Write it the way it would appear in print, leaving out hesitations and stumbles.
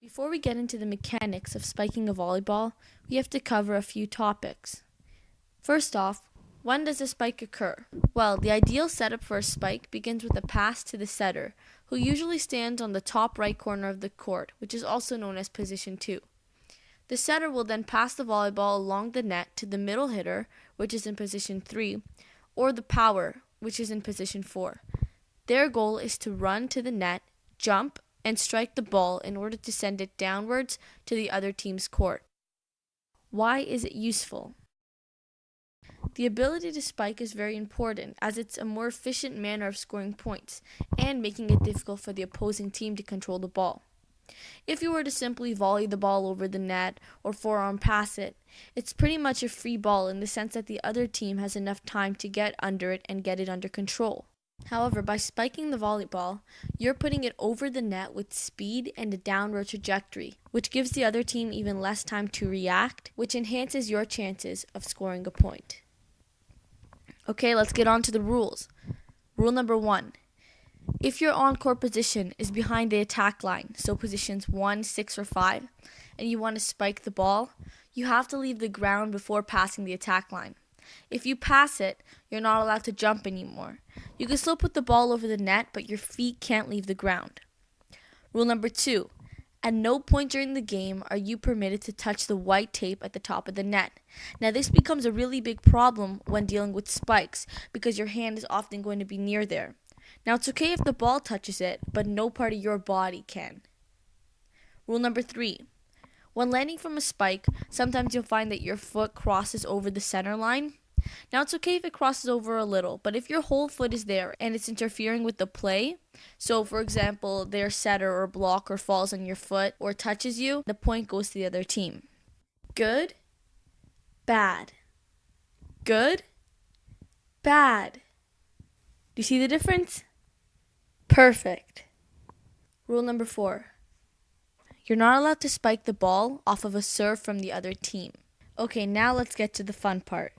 Before we get into the mechanics of spiking a volleyball, we have to cover a few topics. First off, when does a spike occur? Well, the ideal setup for a spike begins with a pass to the setter, who usually stands on the top right corner of the court, which is also known as position 2. The setter will then pass the volleyball along the net to the middle hitter, which is in position 3, or the power, which is in position 4. Their goal is to run to the net, jump, and strike the ball in order to send it downwards to the other team's court. Why is it useful? The ability to spike is very important, as it's a more efficient manner of scoring points and making it difficult for the opposing team to control the ball. If you were to simply volley the ball over the net or forearm pass it, it's pretty much a free ball in the sense that the other team has enough time to get under it and get it under control. However, by spiking the volleyball, you're putting it over the net with speed and a downward trajectory, which gives the other team even less time to react, which enhances your chances of scoring a point. Okay, let's get on to the rules. Rule number 1. If your on-court position is behind the attack line, so positions 1, 6, or 5, and you want to spike the ball, you have to leave the ground before passing the attack line. If you pass it, you're not allowed to jump anymore. You can still put the ball over the net, but your feet can't leave the ground. Rule number 2. At no point during the game are you permitted to touch the white tape at the top of the net. Now this becomes a really big problem when dealing with spikes because your hand is often going to be near there. Now it's okay if the ball touches it, but no part of your body can. Rule number 3. When landing from a spike, sometimes you'll find that your foot crosses over the center line. Now it's okay if it crosses over a little, but if your whole foot is there and it's interfering with the play, so for example, their setter or blocker falls on your foot or touches you, the point goes to the other team. Good, bad. Good, bad. Do you see the difference? Perfect. Rule number 4. You're not allowed to spike the ball off of a serve from the other team. Okay, now let's get to the fun part.